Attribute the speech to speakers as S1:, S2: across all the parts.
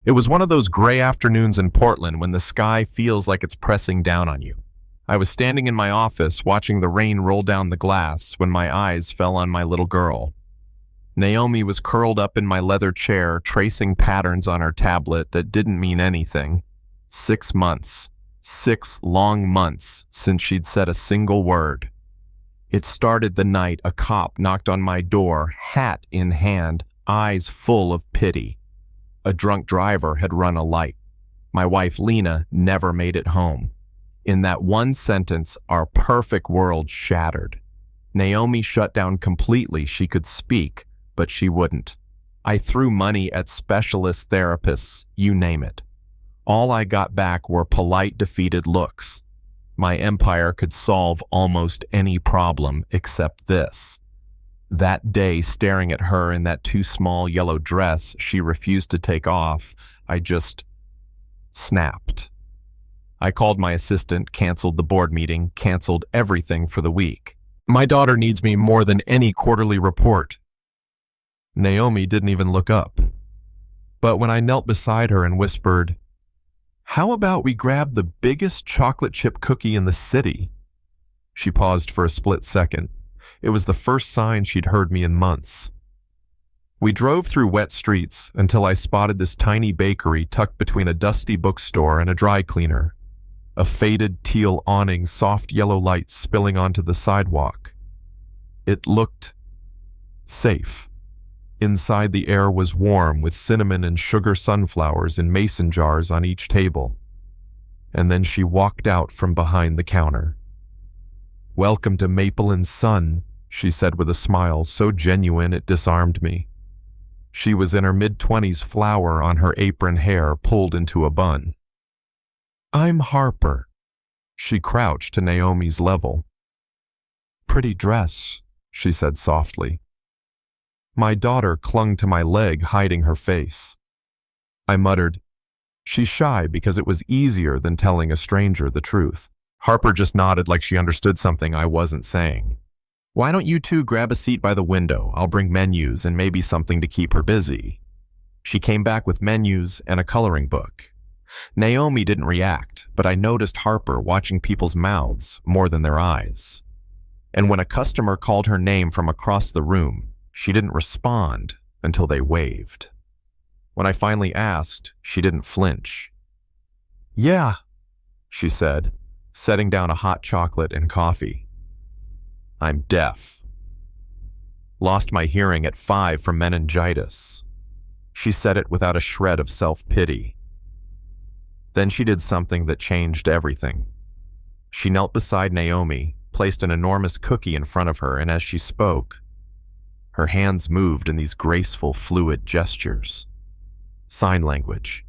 S1: It was one of those gray afternoons in Portland when the sky feels like it's pressing down on you. I was standing in my office watching the rain roll down the glass when my eyes fell on my little girl. Naomi was curled up in my leather chair, tracing patterns on her tablet that didn't mean anything. 6 months. 6 long months since she'd said a single word. It started the night a cop knocked on my door, hat in hand, eyes full of pity. A drunk driver had run a light. My wife, Lena, never made it home. In that one sentence, our perfect world shattered. Naomi shut down completely. She could speak, but she wouldn't. I threw money at specialist therapists, you name it. All I got back were polite, defeated looks. My empire could solve almost any problem except this. That day, staring at her in that too small yellow dress she refused to take off, I just snapped. I called my assistant, canceled the board meeting, canceled everything for the week. My daughter needs me more than any quarterly report. Naomi didn't even look up. But when I knelt beside her and whispered, "How about we grab the biggest chocolate chip cookie in the city?" She paused for a split second. It was the first sign she'd heard me in months. We drove through wet streets until I spotted this tiny bakery tucked between a dusty bookstore and a dry cleaner. A faded teal awning, soft yellow lights spilling onto the sidewalk. It looked safe. Inside, the air was warm with cinnamon and sugar sunflowers in mason jars on each table. And then she walked out from behind the counter. "Welcome to Maple and Sun," she said with a smile so genuine it disarmed me. She was in her mid-20s, flower on her apron, hair pulled into a bun. "I'm Harper." She crouched to Naomi's level. "Pretty dress," she said softly. My daughter clung to my leg, hiding her face. I muttered, "She's shy because it was easier than telling a stranger the truth." Harper just nodded like she understood something I wasn't saying. "Why don't you two grab a seat by the window? I'll bring menus and maybe something to keep her busy." She came back with menus and a coloring book. Naomi didn't react, but I noticed Harper watching people's mouths more than their eyes. And when a customer called her name from across the room, she didn't respond until they waved. When I finally asked, she didn't flinch. "Yeah," she said, setting down a hot chocolate and coffee. "I'm deaf. Lost my hearing at 5 from meningitis." She said it without a shred of self-pity. Then she did something that changed everything. She knelt beside Naomi, placed an enormous cookie in front of her, and as she spoke, her hands moved in these graceful, fluid gestures. Sign language.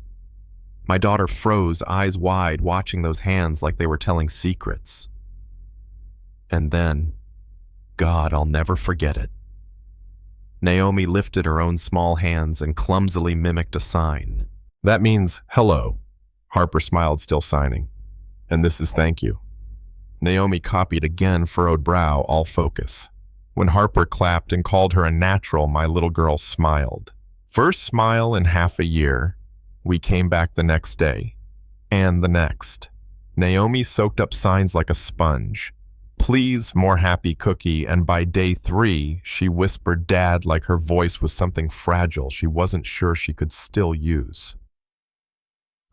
S1: My daughter froze, eyes wide, watching those hands like they were telling secrets. And then, God, I'll never forget it. Naomi lifted her own small hands and clumsily mimicked a sign. "That means hello." Harper smiled, still signing. "And this is thank you." Naomi copied again, furrowed brow, all focus. When Harper clapped and called her a natural, my little girl smiled. First smile in half a year. We came back the next day. And the next. Naomi soaked up signs like a sponge. "Please, more happy cookie," and by day 3, she whispered "Dad" like her voice was something fragile she wasn't sure she could still use.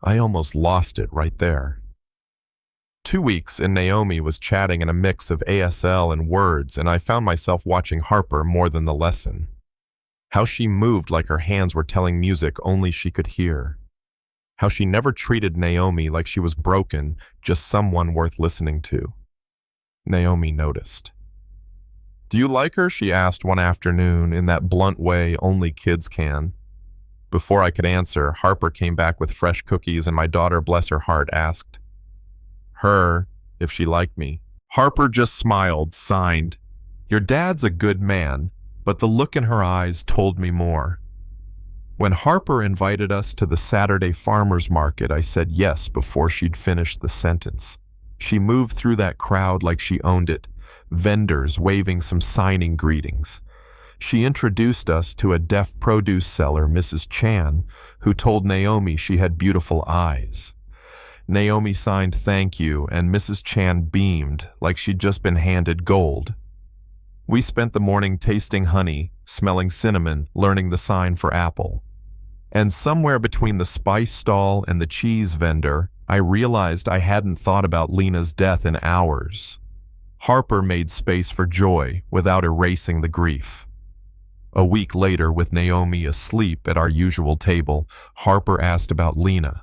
S1: I almost lost it right there. 2 weeks and Naomi was chatting in a mix of ASL and words, and I found myself watching Harper more than the lesson. How she moved like her hands were telling music only she could hear. How she never treated Naomi like she was broken, just someone worth listening to. Naomi noticed. "Do you like her?" she asked one afternoon in that blunt way only kids can. Before I could answer, Harper came back with fresh cookies, and my daughter, bless her heart, asked her if she liked me. Harper just smiled, signed, "Your dad's a good man," but the look in her eyes told me more. When Harper invited us to the Saturday farmers market, I said yes before she'd finished the sentence. She moved through that crowd like she owned it, vendors waving some signing greetings. She introduced us to a deaf produce seller, Mrs. Chan, who told Naomi she had beautiful eyes. Naomi signed thank you, and Mrs. Chan beamed like she'd just been handed gold. We spent the morning tasting honey, smelling cinnamon, learning the sign for apple. And somewhere between the spice stall and the cheese vendor, I realized I hadn't thought about Lena's death in hours. Harper made space for joy without erasing the grief. A week later, with Naomi asleep at our usual table, Harper asked about Lena.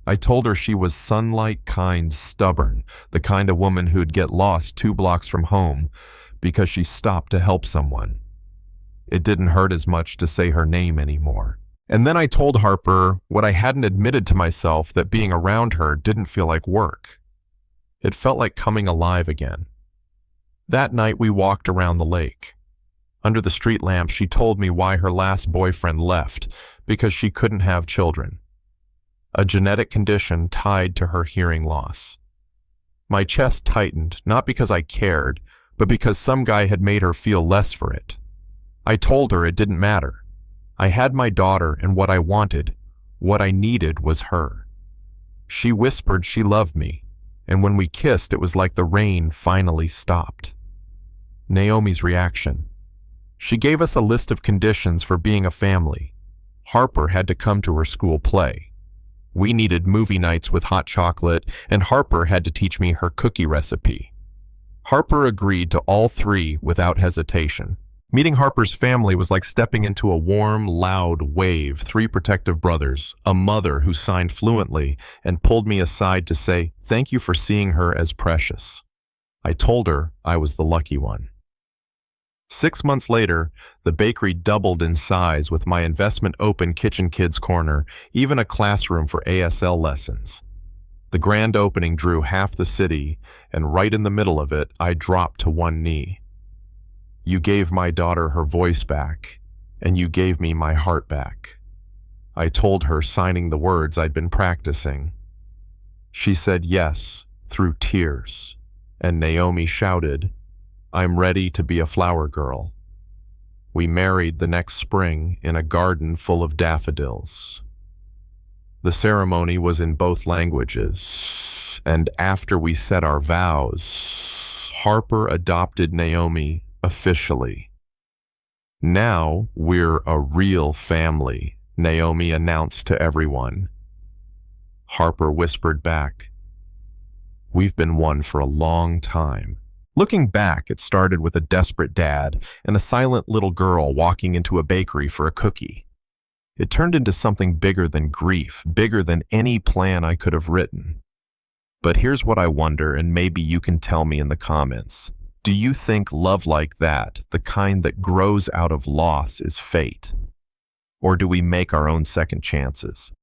S1: I told her she was sunlight kind, stubborn, the kind of woman who'd get lost 2 blocks from home because she stopped to help someone. It didn't hurt as much to say her name anymore. And then I told Harper what I hadn't admitted to myself, that being around her didn't feel like work. It felt like coming alive again. That night we walked around the lake. Under the street lamp, she told me why her last boyfriend left, because she couldn't have children. A genetic condition tied to her hearing loss. My chest tightened, not because I cared, but because some guy had made her feel less for it. I told her it didn't matter. I had my daughter, and what I wanted, what I needed, was her. She whispered she loved me, and when we kissed, it was like the rain finally stopped. Naomi's reaction. She gave us a list of conditions for being a family. Harper had to come to her school play. We needed movie nights with hot chocolate, and Harper had to teach me her cookie recipe. Harper agreed to all 3 without hesitation. Meeting Harper's family was like stepping into a warm, loud wave. 3 protective brothers, a mother who signed fluently and pulled me aside to say, "Thank you for seeing her as precious." I told her I was the lucky one. 6 months later, the bakery doubled in size with my investment open kitchen kids corner, even a classroom for ASL lessons. The grand opening drew half the city, and right in the middle of it, I dropped to one knee. "You gave my daughter her voice back, and you gave me my heart back," I told her, signing the words I'd been practicing. She said yes, through tears, and Naomi shouted, "I'm ready to be a flower girl." We married the next spring in a garden full of daffodils. The ceremony was in both languages, and after we said our vows, Harper adopted Naomi officially. "Now we're a real family," Naomi announced to everyone. Harper whispered back, "We've been one for a long time." Looking back, it started with a desperate dad and a silent little girl walking into a bakery for a cookie. It turned into something bigger than grief, bigger than any plan I could have written. But here's what I wonder, and maybe you can tell me in the comments. Do you think love like that, the kind that grows out of loss, is fate? Or do we make our own second chances?